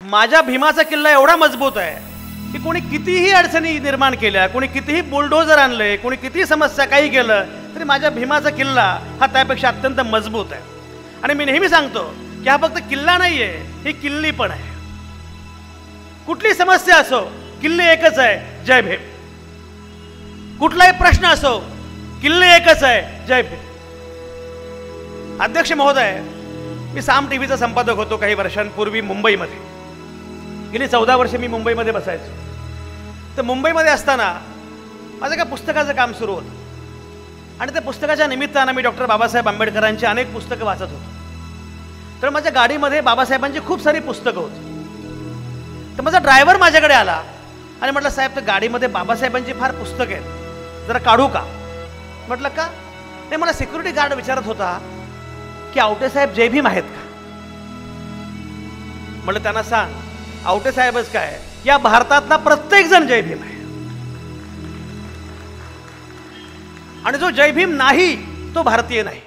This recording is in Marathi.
माझ्या भीमाचा किल्ला एवढा मजबूत आहे की कोणी कितीही अडचणी निर्माण केल्या, कोणी कितीही बुलडोजर आणले, कोणी कितीही समस्या काही केलं तरी माझ्या भीमाचा किल्ला हा त्यापेक्षा अत्यंत मजबूत आहे. आणि मी नेहमी सांगतो की हा फक्त किल्ला नाही आहे, ही किल्ली पण आहे. कुठली समस्या असो, किल्ले एकच आहे, जय भीम. कुठलाही प्रश्न असो, किल्ले एकच आहे, जय भीम. अध्यक्ष महोदय, मी साम टीव्हीचा संपादक होतो काही वर्षांपूर्वी मुंबईमध्ये. गेली 14 वर्षे मी मुंबईमध्ये बसायचो. तर मुंबईमध्ये असताना माझं एका पुस्तकाचं काम सुरू होतं आणि त्या पुस्तकाच्या निमित्तानं मी डॉक्टर बाबासाहेब आंबेडकरांची अनेक पुस्तकं वाचत होतो. तर माझ्या गाडीमध्ये बाबासाहेबांची खूप सारी पुस्तकं होती. तर माझा ड्रायव्हर माझ्याकडे आला आणि म्हटलं, साहेब तर गाडीमध्ये बाबासाहेबांची फार पुस्तकं आहेत, जरा काढू का? म्हटलं का? नाही, मला सिक्युरिटी गार्ड विचारत होता की आवटे साहेब जय भीम आहेत का? म्हटलं त्यांना सांग, आवटे साहेबच काय, या भारतातला प्रत्येक जण जय भीम आहे. आणि जो जय भीम नाही तो भारतीय नाही.